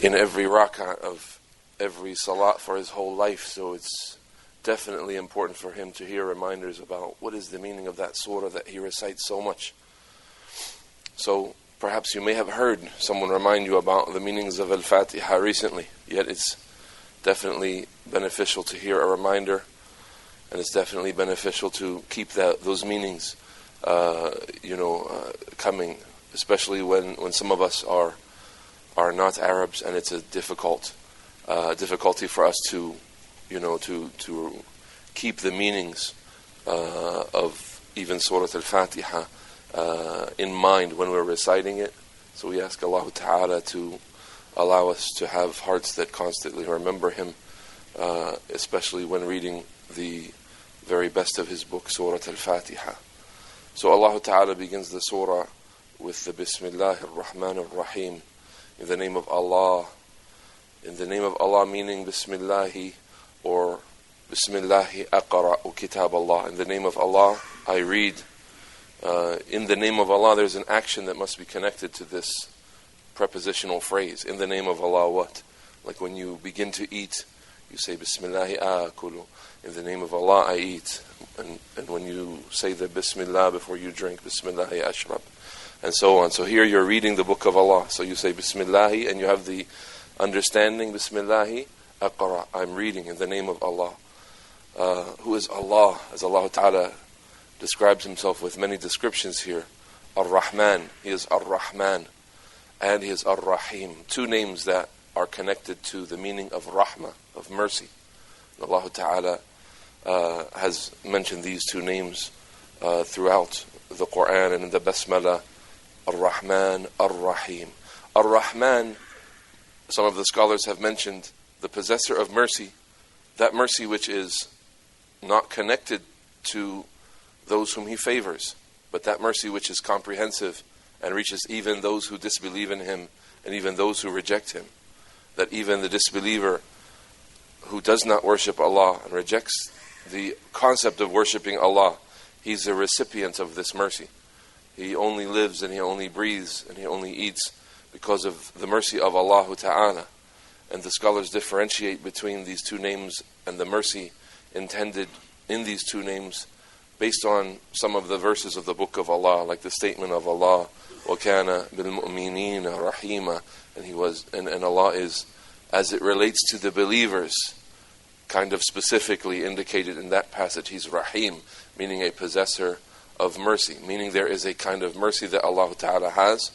in every rak'ah of every salat for his whole life, so it's definitely important for him to hear reminders about what is the meaning of that surah that he recites so much. So perhaps you may have heard someone remind you about the meanings of al-Fatiha recently, yet it's definitely beneficial to hear a reminder, and it's definitely beneficial to keep those meanings coming, especially when some of us are not Arabs, and it's a difficulty for us to keep the meanings of even Surah Al-Fatiha in mind when we're reciting it. So we ask Allah Ta'ala to allow us to have hearts that constantly remember Him, especially when reading the very best of His book, Surah Al-Fatiha. So Allah Ta'ala begins the surah with the Bismillah ar-Rahman ar-Rahim, in the name of Allah. In the name of Allah, meaning Bismillahi, or Bismillahi aqra'u kitab Allah. In the name of Allah, I read. In the name of Allah, there's an action that must be connected to this prepositional phrase. In the name of Allah, what? Like when you begin to eat, you say Bismillahi akulu. In the name of Allah, I eat. And when you say the Bismillah before you drink, Bismillahi ashrab, and so on. So here you're reading the book of Allah. So you say Bismillahi, and you have the understanding, Bismillahi aqra, I'm reading in the name of Allah. Who is Allah? As Allah Ta'ala describes Himself with many descriptions here. Ar-Rahman, He is Ar-Rahman, and He is Ar-Rahim. Two names that are connected to the meaning of Rahmah, of mercy. And Allah Ta'ala has mentioned these two names throughout the Quran and in the Basmala. Ar-Rahman, Ar-Rahim. Ar-Rahman, some of the scholars have mentioned the possessor of mercy, that mercy which is not connected to those whom He favors, but that mercy which is comprehensive and reaches even those who disbelieve in Him and even those who reject Him. That even the disbeliever who does not worship Allah and rejects the concept of worshiping Allah, he's a recipient of this mercy. He only lives and he only breathes and he only eats because of the mercy of Allah Ta'ala. And the scholars differentiate between these two names and the mercy intended in these two names based on some of the verses of the book of Allah, like the statement of Allah, وَكَانَ بِالْمُؤْمِنِينَ رَحِيمًا, and Allah is, as it relates to the believers, kind of specifically indicated in that passage, He's Rahim, meaning a possessor of mercy, meaning there is a kind of mercy that Allah Ta'ala has,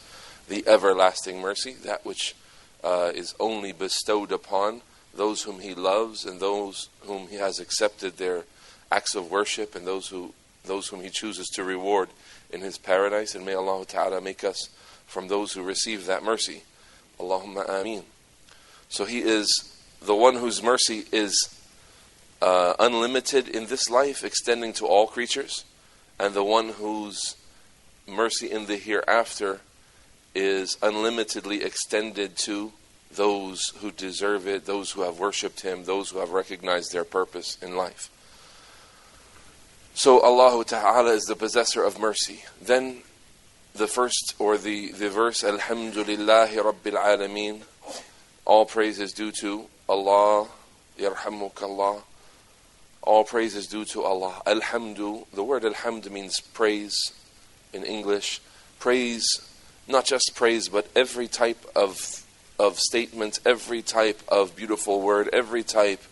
the everlasting mercy, that which is only bestowed upon those whom He loves and those whom He has accepted their acts of worship and those whom He chooses to reward in His paradise. And may Allah Ta'ala make us from those who receive that mercy. Allahumma ameen. So He is the one whose mercy is unlimited in this life, extending to all creatures, and the one whose mercy in the hereafter is unlimitedly extended to those who deserve it, those who have worshipped Him, those who have recognized their purpose in life. So Allah Ta'ala is the possessor of mercy. Then the first, or the verse, Alhamdulillahi Rabbil Alameen, all praise is due to Allah, Yarhamukallah. All praise is due to Allah. Alhamdu, the word alhamd means praise in English. Praise, not just praise, but every type of statement, every type of beautiful word, every type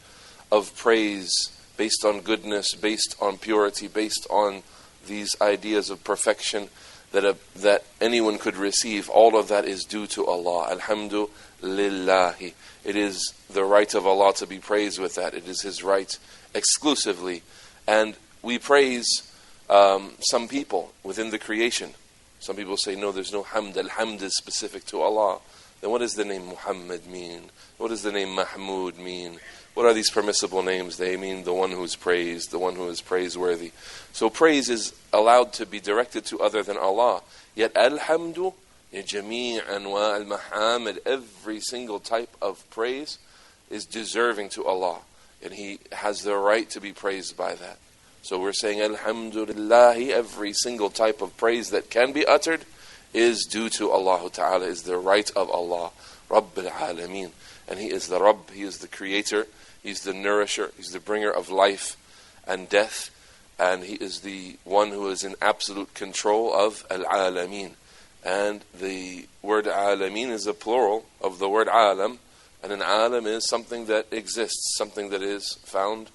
of praise based on goodness, based on purity, based on these ideas of perfection that anyone could receive. All of that is due to Allah. Alhamdulillahi. It is the right of Allah to be praised with that. It is His right exclusively. And we praise some people within the creation. Some people say, no, there's no hamd. Al-hamd is specific to Allah. Then what does the name Muhammad mean? What does the name Mahmud mean? What are these permissible names? They mean the one who is praised, the one who is praiseworthy. So praise is allowed to be directed to other than Allah. Yet alhamdu, jami' anwa' al-mahamid, every single type of praise is deserving to Allah. And He has the right to be praised by that. So we're saying Alhamdulillah, every single type of praise that can be uttered is due to Allah Ta'ala, is the right of Allah. Rabb al-Alameen. And He is the Rabb, He is the Creator, He's the Nourisher, He's the bringer of life and death, and He is the one who is in absolute control of al-Alameen. And the word Alameen is a plural of the word Alam, and an Alam is something that exists, something that is found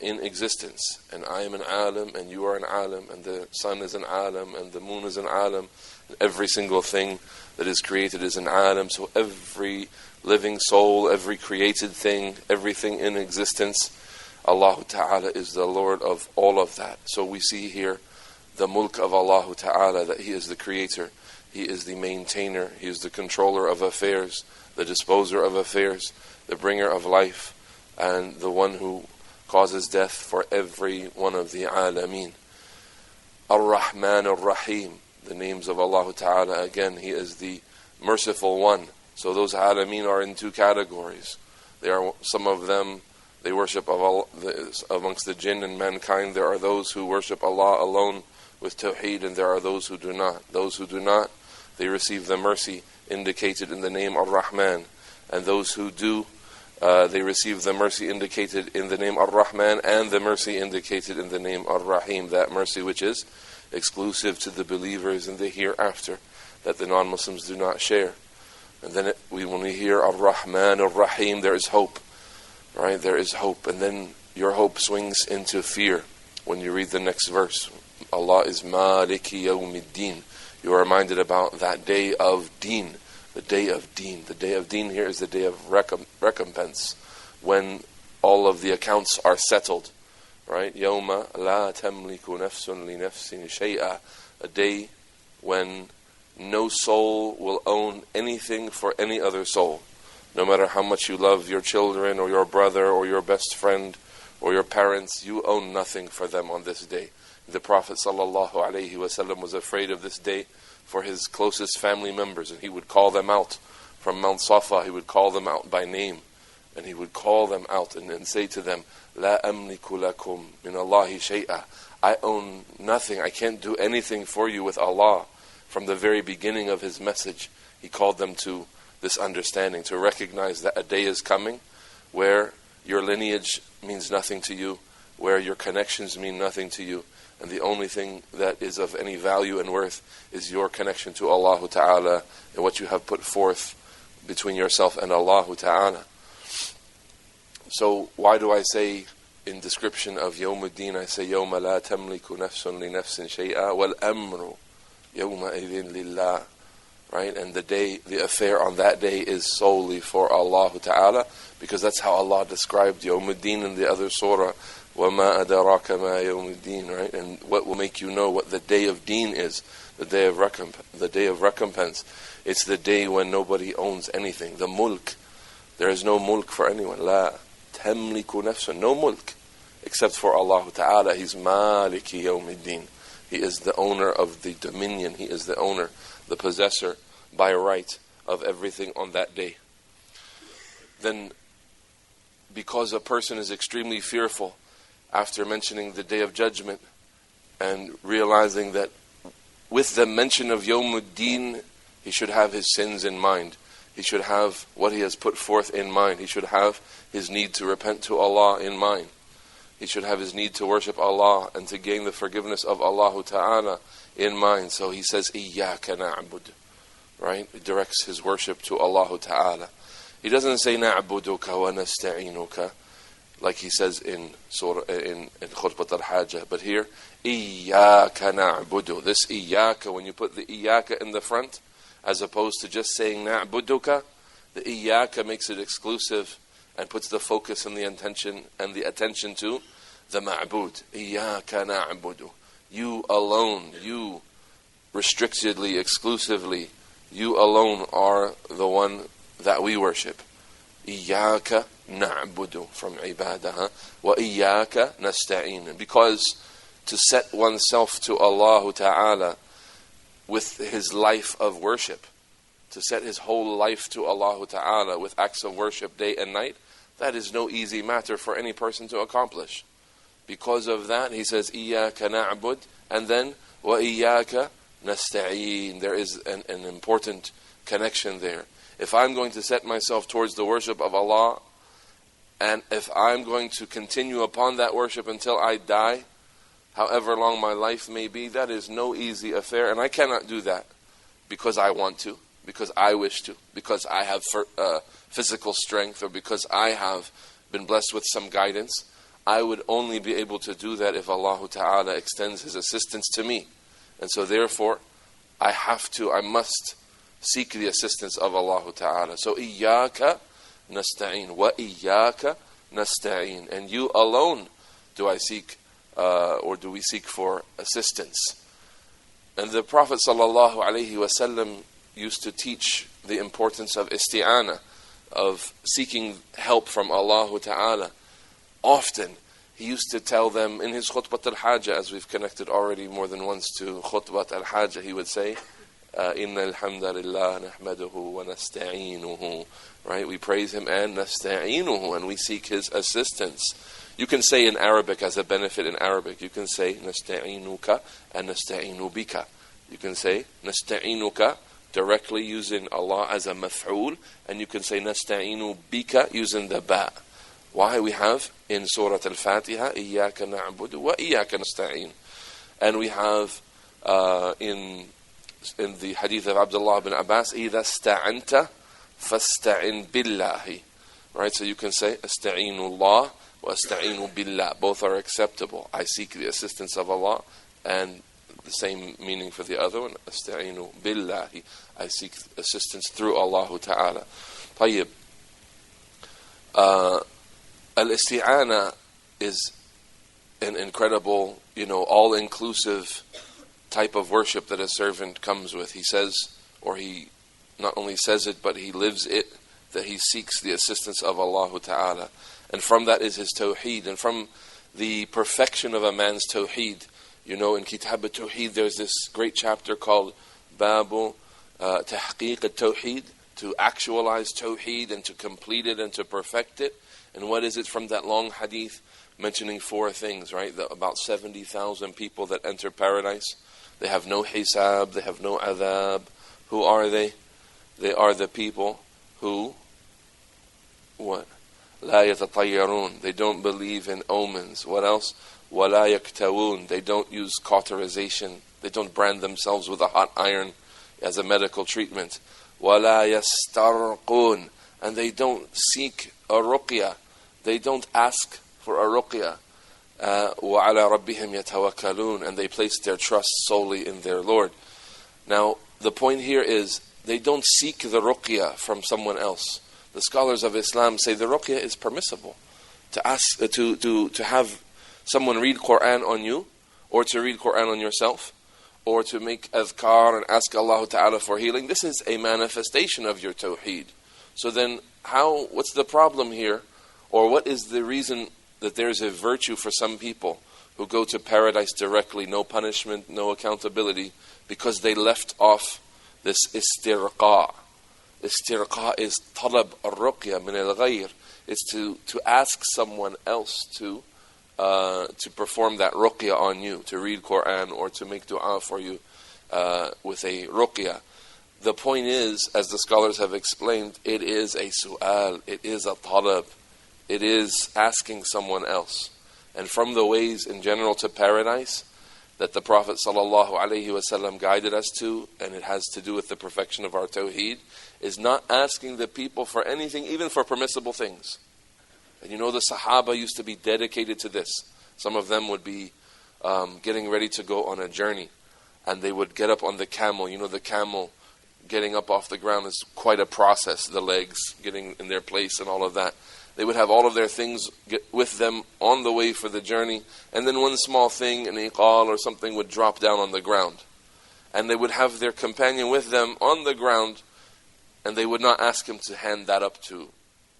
in existence. And I am an Alam, and you are an Alam, and the sun is an Alam, and the moon is an Alam. Every single thing that is created is an Alam. So every living soul, every created thing, everything in existence, Allah Ta'ala is the Lord of all of that. So we see here the mulk of Allah Ta'ala, that He is the Creator, He is the maintainer, He is the controller of affairs, the disposer of affairs, the bringer of life, and the one who causes death for every one of the Alameen. Ar-Rahman Ar-Rahim, the names of Allah Ta'ala, again, He is the merciful one. So those Alameen are in two categories. There are some of them, they worship Allah, amongst the jinn and mankind. There are those who worship Allah alone with Tawheed, and there are those who do not. Those who do not, they receive the mercy indicated in the name Ar-Rahman. And those who do, they receive the mercy indicated in the name Ar-Rahman and the mercy indicated in the name Ar-Rahim, that mercy which is exclusive to the believers in the hereafter, that the non-Muslims do not share. And then when we hear Ar-Rahman Ar-Rahim, there is hope, right? There is hope. And then your hope swings into fear when you read the next verse. Allah is Maliki Yawmiddin. You are reminded about that day of Deen, the day of Deen. The day of Deen here is the day of recompense, when all of the accounts are settled, right? Yawma la tamliku nafsun li nafsin shay'a. A day when no soul will own anything for any other soul. No matter how much you love your children or your brother or your best friend or your parents, you own nothing for them on this day. The Prophet ﷺ was afraid of this day for his closest family members, and he would call them out from Mount Safa. He would call them out by name, and he would call them out and say to them, La amliku lakum min Allahi shay'a. I own nothing, I can't do anything for you with Allah. From the very beginning of his message, he called them to this understanding, to recognize that a day is coming where your lineage means nothing to you, where your connections mean nothing to you, and the only thing that is of any value and worth is your connection to Allah Ta'ala and what you have put forth between yourself and Allah Ta'ala. So why do I say in description of Yawmuddin, I say Yawma la tamliku nafsun li nafsin shay'a wal amru Yawma idhin lillah, right? And the day, the affair on that day is solely for Allah Ta'ala, because that's how Allah described Yawmuddin in the other surah, وَمَا أَدَرَاكَ مَا يَوْمُ الدِّينِ, right? And what will make you know what the day of Deen is, the day of recompense. It's the day when nobody owns anything. The mulk, there is no mulk for anyone. La tamliku nafsun, no mulk, except for Allah Ta'ala. He's Maliki Yawmiddin. He is the owner of the dominion. He is the owner, the possessor by right of everything on that day. Then, because a person is extremely fearful, after mentioning the day of judgment and realizing that with the mention of Yawmuddin, he should have his sins in mind. He should have what he has put forth in mind. He should have his need to repent to Allah in mind. He should have his need to worship Allah and to gain the forgiveness of Allah Ta'ala in mind. So he says, Iyyaka na'bud, right? He directs his worship to Allah Ta'ala. He doesn't say, Na'buduka wa nasta'inuka, like he says in Surah, in Khutbat al-Hajjah. But here, Iyyaka na'budu. This Iyyaka, when you put the Iyyaka in the front, as opposed to just saying Na'buduka, the Iyyaka makes it exclusive and puts the focus and the attention to the Ma'bud. Iyyaka na'budu. You alone, you restrictedly, exclusively, you alone are the one that we worship. Iyyaka na'budu, from ibadah, wa iyyaka nasta'in. Because to set oneself to Allah Ta'ala with his life of worship, to set his whole life to Allah Ta'ala with acts of worship day and night, that is no easy matter for any person to accomplish. Because of that, he says, Iyyaka na'bud, and then, wa iyyaka nasta'in. There is an important connection there. if I'm going to set myself towards the worship of Allah, and if I'm going to continue upon that worship until I die, however long my life may be, that is no easy affair. And I cannot do that because I want to, because I wish to, because I have physical strength, or because I have been blessed with some guidance. I would only be able to do that if Allah Ta'ala extends His assistance to me. And so therefore, I must seek the assistance of Allah Ta'ala. So, إِيَّاكَ نَسْتَعِينُ وَإِيَّاكَ نَسْتَعِينُ. And you alone do I seek, or do we seek for assistance. And the Prophet ﷺ used to teach the importance of isti'ana, of seeking help from Allah Ta'ala. Often, he used to tell them in his khutbat al-hajjah, as we've connected already more than once to khutbat al-hajjah, he would say, إِنَّ الْحَمْدَ لِلَّهِ نَحْمَدُهُ وَنَسْتَعِينُهُ. Right? We praise Him and نَسْتَعِينُهُ, and we seek His assistance. You can say in Arabic, as a benefit in Arabic, you can say نَسْتَعِينُكَ and نَسْتَعِينُ بِكَ. You can say نَسْتَعِينُكَ directly using Allah as a maf'ul, and you can say نَسْتَعِينُ بِكَ using the ba. Why? We have in Surah Al-Fatiha إِيَّاكَ نَعْبُدُ وَإِيَّاكَ نَسْتَعِينُ. And we have in the hadith of Abdullah bin Abbas, إِذَا اسْتَعَنْتَ فَاسْتَعِنْ بِاللَّهِ. Right? So you can say أَسْتَعِينُ اللَّهِ وَأَسْتَعِينُ بِاللَّهِ. Both are acceptable. I seek the assistance of Allah, and the same meaning for the other one, أَسْتَعِينُ بِاللَّهِ. I seek assistance through Allah Ta'ala. طيب. Al-isti'ana is an incredible, all-inclusive type of worship that a servant comes with. He says, or he not only says it, but he lives it, that he seeks the assistance of Allah Ta'ala. And from that is his tawheed. And from the perfection of a man's tawheed, in Kitab al-Tawheed, there's this great chapter called Babu Tahqiq al-Tawheed, to actualize tawheed and to complete it and to perfect it. And what is it from that long hadith mentioning 4 things, right? About 70,000 people that enter paradise. They have no hisab, they have no adhab. Who are they? They are the people who, what? La yatatayyarun. They don't believe in omens. What else? Wala yaktawun. They don't use cauterization. They don't brand themselves with a hot iron as a medical treatment. Wala yastarqun. And they don't seek a ruqya. They don't ask for a ruqya. وَعَلَى رَبِّهِمْ يَتَوَكَّلُونَ. And they place their trust solely in their Lord. Now, the point here is, they don't seek the ruqya from someone else. The scholars of Islam say the ruqya is permissible. To ask, to have someone read Quran on you, or to read Quran on yourself, or to make adhkar and ask Allah Ta'ala for healing. This is a manifestation of your tawheed. So then, what's the problem here? Or what is the reason that there's a virtue for some people who go to paradise directly, no punishment, no accountability, because they left off this istirqa. Istirqa is talab al-ruqya min al-ghayr. It's to ask someone else to perform that ruqya on you, to read Quran or to make dua for you with a ruqya. The point is, as the scholars have explained, it is a su'al, it is a talab, it is asking someone else. And from the ways in general to paradise that the Prophet ﷺ guided us to, and it has to do with the perfection of our tawheed, is not asking the people for anything, even for permissible things. And the Sahaba used to be dedicated to this. Some of them would be getting ready to go on a journey, and they would get up on the camel. The camel getting up off the ground is quite a process, the legs getting in their place and all of that. They would have all of their things with them on the way for the journey, and then one small thing, an iqal or something, would drop down on the ground. And they would have their companion with them on the ground, and they would not ask him to hand that up to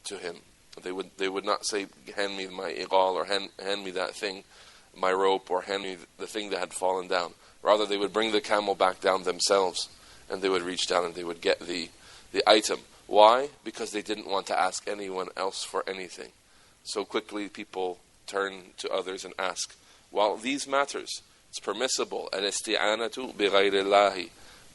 him. They would not say, hand me my iqal, or hand me that thing, my rope, or hand me the thing that had fallen down. Rather, they would bring the camel back down themselves, and they would reach down and they would get the item. Why? Because they didn't want to ask anyone else for anything. So quickly people turn to others and ask. While these matters, it's permissible, al-isti'anatu bighayrillahi,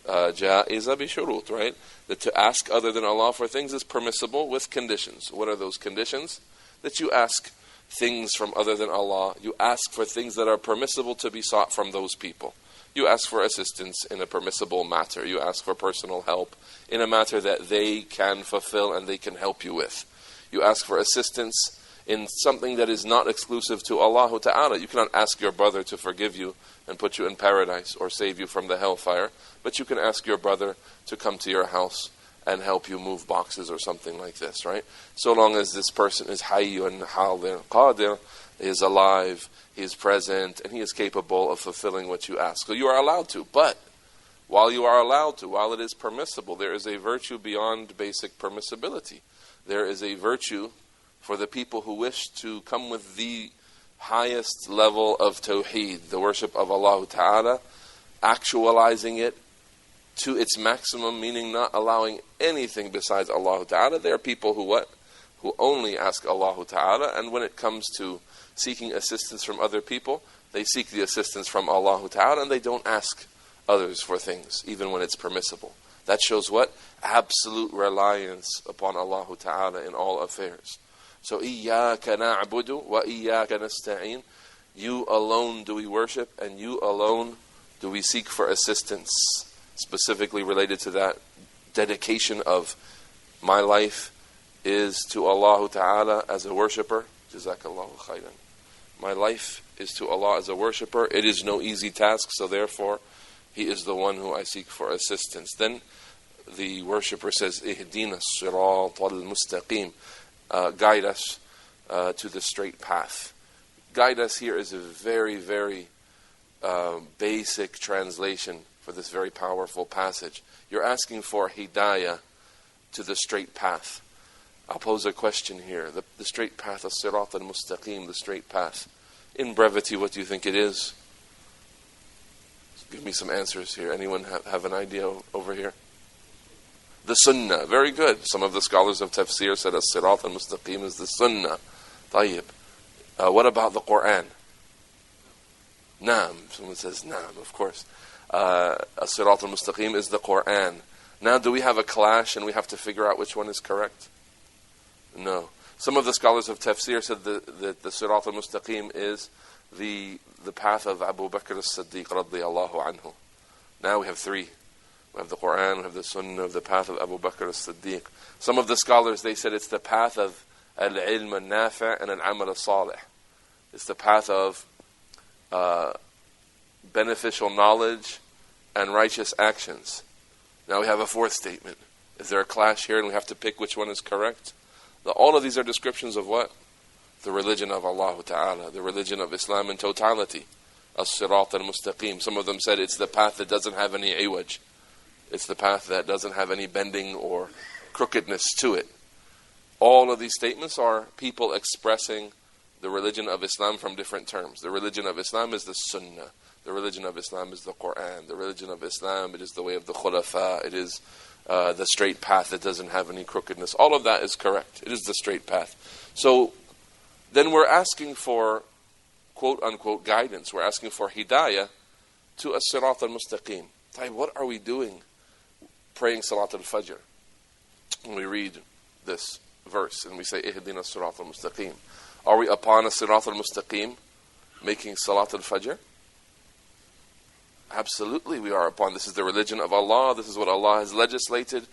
جائزة بشروط, right? That to ask other than Allah for things is permissible with conditions. What are those conditions? That you ask things from other than Allah. You ask for things that are permissible to be sought from those people. You ask for assistance in a permissible matter. You ask for personal help in a matter that they can fulfill and they can help you with. You ask for assistance in something that is not exclusive to Allah Ta'ala. You cannot ask your brother to forgive you and put you in paradise or save you from the hellfire, but you can ask your brother to come to your house and help you move boxes or something like this, right? So long as this person is hayyun, hadir, qadir, he is alive, he is present, and he is capable of fulfilling what you ask. So you are allowed to, but while you are allowed to, while it is permissible, there is a virtue beyond basic permissibility. There is a virtue for the people who wish to come with the highest level of tawheed, the worship of Allah Ta'ala, actualizing it to its maximum, meaning not allowing anything besides Allah Ta'ala. There are people who what? Who only ask Allah Ta'ala, and when it comes to seeking assistance from other people, they seek the assistance from Allah Ta'ala and they don't ask others for things, even when it's permissible. That shows what? Absolute reliance upon Allah Ta'ala in all affairs. So, إِيَّاكَ نَعْبُدُ وَإِيَّاكَ نَسْتَعِينُ. You alone do we worship, and you alone do we seek for assistance. Specifically related to that dedication of my life is to Allah Ta'ala as a worshipper. Jazakallahu khairan. My life is to Allah as a worshipper. It is no easy task, so therefore, He is the one who I seek for assistance. Then the worshipper says, إِهْدِينَ الصِّرَاطَ الْمُسْتَقِيمِ. Guide us to the straight path. Guide us here is a very, very basic translation for this very powerful passage. You're asking for hidayah to the straight path. I'll pose a question here. The straight path, as-sirat al-mustaqim, the straight path. In brevity, what do you think it is? Give me some answers here. Anyone have an idea over here? The Sunnah. Very good. Some of the scholars of Tafsir said as-sirat al-mustaqim is the Sunnah. Tayyib. What about the Quran? Naam. Someone says naam, of course. As-sirat al-mustaqim is the Quran. Now, do we have a clash and we have to figure out which one is correct? No. Some of the scholars of Tafsir said that the sirat al-mustaqim is the path of Abu Bakr as-Siddiq radiyallahu anhu. Now we have three. We have the Quran, we have the Sunnah, we have the path of Abu Bakr as-Siddiq. Some of the scholars, they said it's the path of al-ilm al-nafi' and al-amal al-salih. It's the path of beneficial knowledge and righteous actions. Now we have a fourth statement. Is there a clash here and we have to pick which one is correct? All of these are descriptions of what? The religion of Allah Ta'ala, the religion of Islam in totality. As-sirat al-mustaqim. Some of them said it's the path that doesn't have any iwaj. It's the path that doesn't have any bending or crookedness to it. All of these statements are people expressing the religion of Islam from different terms. The religion of Islam is the Sunnah. The religion of Islam is the Quran. The religion of Islam, it is the way of the Khulafa. It is the straight path that doesn't have any crookedness. All of that is correct. It is the straight path. So then we're asking for quote-unquote guidance. We're asking for hidayah to as-sirat al-mustaqim. What are we doing praying Salat al-Fajr? When we read this verse and we say, Ihdina as-sirat al-mustaqim. Are we upon as-sirat al-mustaqim making Salat al-Fajr? Absolutely we are upon. This is the religion of Allah. This is what Allah has legislated.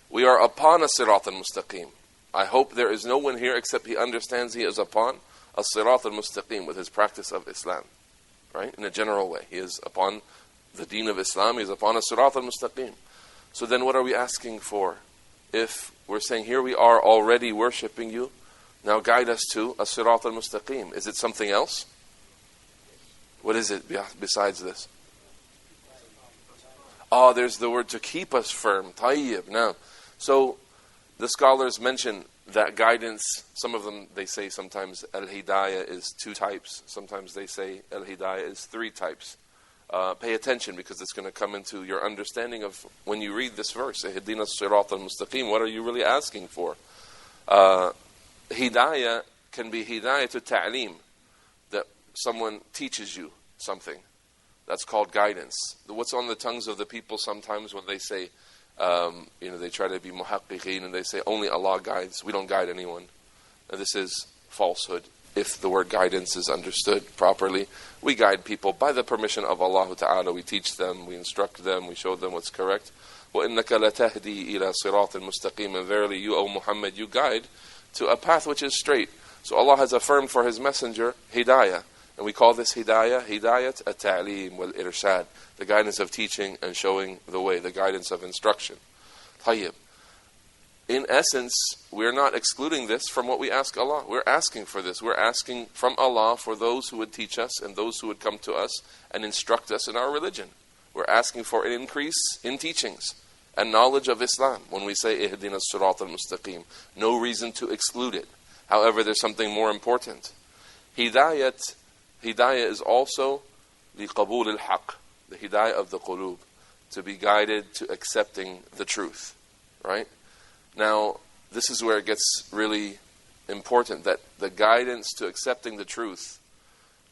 We are upon as-sirat al-mustaqim. I hope there is no one here except he understands he is upon as-sirat al-mustaqim with his practice of Islam. Right? In a general way. He is upon the deen of Islam. He is upon as-sirat al-mustaqim. So then what are we asking for? If we're saying here we are already worshipping you, now guide us to as-sirat al-mustaqim. Is it something else? What is it besides this? There's the word to keep us firm. Tayyib. Now, so the scholars mention that guidance, some of them, they say sometimes al-hidayah is 2 types. Sometimes they say al-hidayah is 3 types. Pay attention because it's going to come into your understanding of when you read this verse. Ihdina as-sirat al-mustaqim. What are you really asking for? Hidayah can be hidayah to ta'aleem, that someone teaches you something. That's called guidance. What's on the tongues of the people sometimes when they say, they try to be muhaqqiqeen and they say only Allah guides. We don't guide anyone. And this is falsehood. If the word guidance is understood properly, we guide people by the permission of Allah Ta'ala. We teach them, we instruct them, we show them what's correct. وَإِنَّكَ لَتَهْدِي إِلَى صِرَاطٍ مُسْتَقِيمٍ. And verily you, O Muhammad, you guide to a path which is straight. So Allah has affirmed for His messenger hidayah. And we call this hidayat at-ta'lim wal-irshad, the guidance of teaching and showing the way, the guidance of instruction. Tayyib. In essence, we're not excluding this from what we ask Allah. We're asking for this. We're asking from Allah for those who would teach us and those who would come to us and instruct us in our religion. We're asking for an increase in teachings and knowledge of Islam. When we say ihdina as-sirat al-mustaqim, no reason to exclude it. However, there's something more important. Hidayah is also the qabul al-haq, the hidayah of the qulub, to be guided to accepting the truth, right? Now, this is where it gets really important, that the guidance to accepting the truth,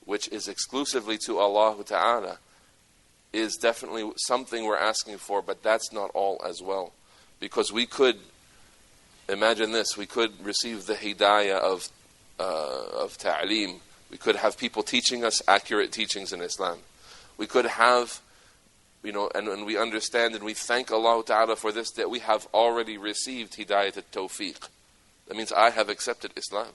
which is exclusively to Allah Ta'ala, is definitely something we're asking for, but that's not all as well. Because we could, imagine this, we could receive the hidayah of ta'aleem. We could have people teaching us accurate teachings in Islam. We could have, and we understand and we thank Allah Ta'ala for this, that we have already received hidayat al-tawfiq. That means I have accepted Islam.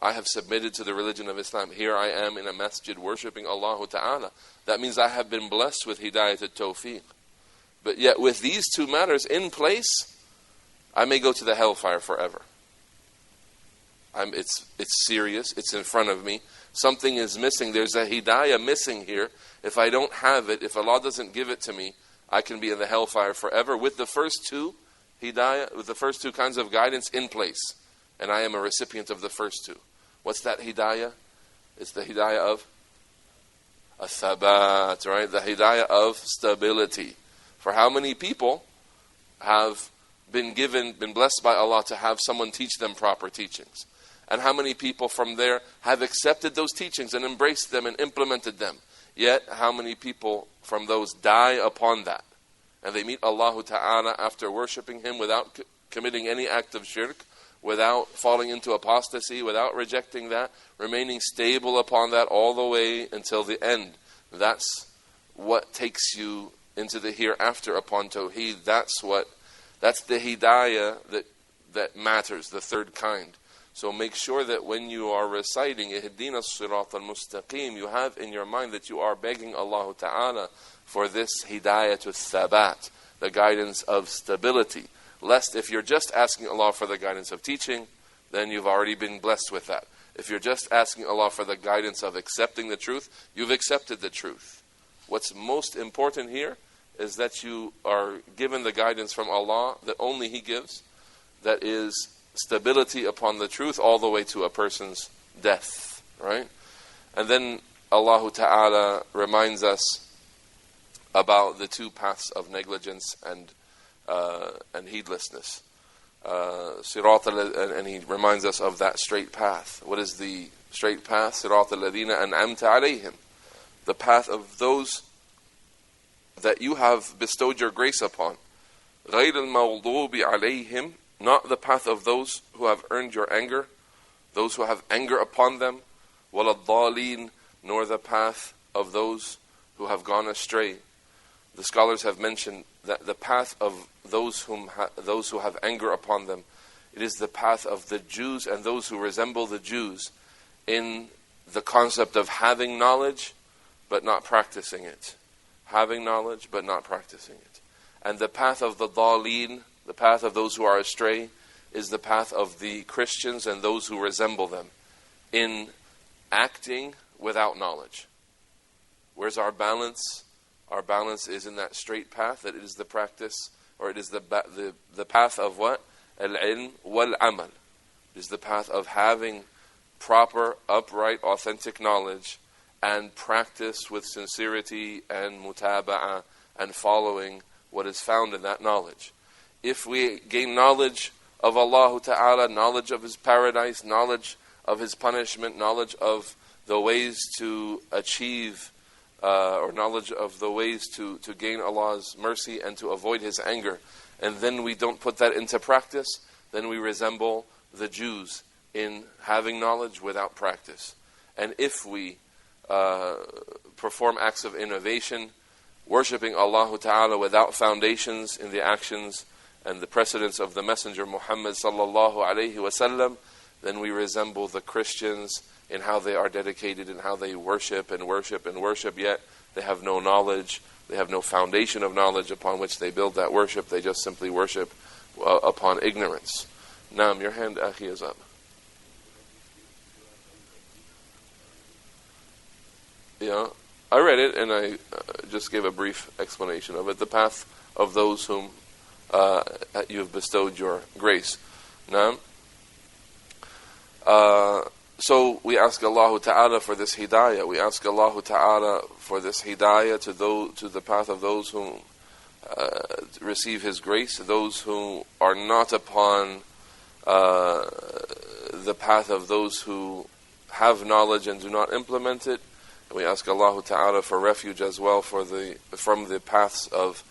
I have submitted to the religion of Islam. Here I am in a masjid worshipping Allah Ta'ala. That means I have been blessed with hidayat al-tawfiq. But yet with these two matters in place, I may go to the hellfire forever. It's serious. It's in front of me. Something is missing. There's a hidayah missing here. If I don't have it, if Allah doesn't give it to me, I can be in the hellfire forever with the first two hidayah, with the first two kinds of guidance in place. And I am a recipient of the first two. What's that hidayah? It's the hidayah of a-thabat, right? The hidayah of stability. For how many people have been blessed by Allah to have someone teach them proper teachings? And how many people from there have accepted those teachings and embraced them and implemented them? Yet, how many people from those die upon that? And they meet Allah Ta'ala after worshipping Him without committing any act of shirk, without falling into apostasy, without rejecting that, remaining stable upon that all the way until the end. That's what takes you into the hereafter upon Tawheed. That's the hidayah that matters, the third kind. So make sure that when you are reciting Ihdina as-sirat al-mustaqim, you have in your mind that you are begging Allah Ta'ala for this hidayah to thabat, the guidance of stability. Lest if you're just asking Allah for the guidance of teaching, then you've already been blessed with that. If you're just asking Allah for the guidance of accepting the truth, you've accepted the truth. What's most important here is that you are given the guidance from Allah that only He gives, that is stability upon the truth all the way to a person's death, right? And then Allah Ta'ala reminds us about the two paths of negligence and heedlessness. And He reminds us of that straight path. What is the straight path? Sirat al-ladina an'amta alayhim. The path of those that you have bestowed your grace upon. غَيْرِ الْمَغْضُوبِ عَلَيْهِمْ. Not the path of those who have earned your anger, those who have anger upon them. وَلَا الضَّالِينَ. Nor the path of those who have gone astray. The scholars have mentioned that the path of those who have anger upon them, it is the path of the Jews and those who resemble the Jews in the concept of having knowledge but not practicing it. Having knowledge but not practicing it. And the path of the Daleen, the path of those who are astray, is the path of the Christians and those who resemble them in acting without knowledge. Where's our balance? Our balance is in that straight path, that it is the practice, or it is the path of what? Al-ilm wal-amal. It is the path of having proper, upright, authentic knowledge and practice with sincerity and mutaba'ah and following what is found in that knowledge. If we gain knowledge of Allah Ta'ala, knowledge of His paradise, knowledge of His punishment, knowledge of the ways to achieve or knowledge of the ways to gain Allah's mercy and to avoid His anger, and then we don't put that into practice, then we resemble the Jews in having knowledge without practice. And if we perform acts of innovation, worshipping Allah Ta'ala without foundations in the actions and the precedents of the Messenger Muhammad sallallahu alayhi wasallam, then we resemble the Christians in how they are dedicated and how they worship and worship and worship, yet they have no knowledge, they have no foundation of knowledge upon which they build that worship. They just simply worship upon ignorance. Naam, your hand, Akhi, is up. Yeah, I read it and I just gave a brief explanation of it. The path of those whom you have bestowed your grace. Naam. So we ask Allah Ta'ala for this hidayah. We ask Allah Ta'ala for this hidayah to the path of those who receive His grace, those who are not upon the path of those who have knowledge and do not implement it. We ask Allah Ta'ala for refuge as well from the paths of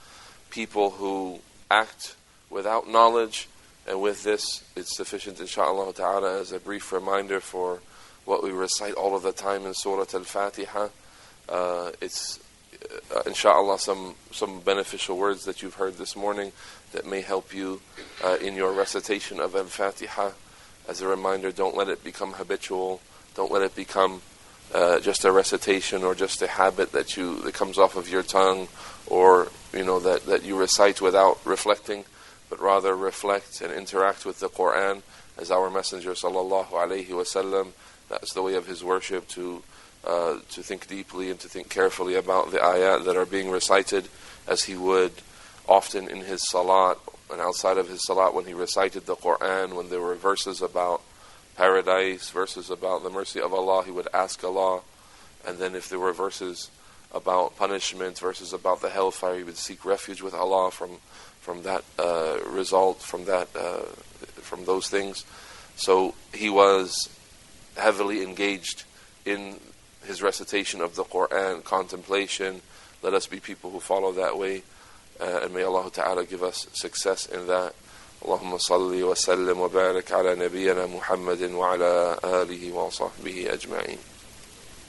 people who act without knowledge. And with this, it's sufficient, inshaAllah Ta'ala, as a brief reminder for what we recite all of the time in Surah Al-Fatiha. It's, inshaAllah, some beneficial words that you've heard this morning that may help you in your recitation of Al-Fatiha. As a reminder, don't let it become habitual. Don't let it become just a recitation or just a habit that comes off of your tongue, or that you recite without reflecting, but rather reflect and interact with the Quran, as our Messenger sallallahu alaihi wasallam. That's the way of his worship, to think deeply and to think carefully about the ayat that are being recited, as he would often in his salat and outside of his salat when he recited the Quran. When there were verses about paradise, verses about the mercy of Allah, he would ask Allah. And then if there were verses about punishment, verses about the hellfire, he would seek refuge with Allah from that result, from those things. So he was heavily engaged in his recitation of the Quran, contemplation. Let us be people who follow that way, and may Allah Ta'ala give us success in that. اللهم صل وسلم وبارك على نبينا محمد وعلى آله وصحبه أجمعين.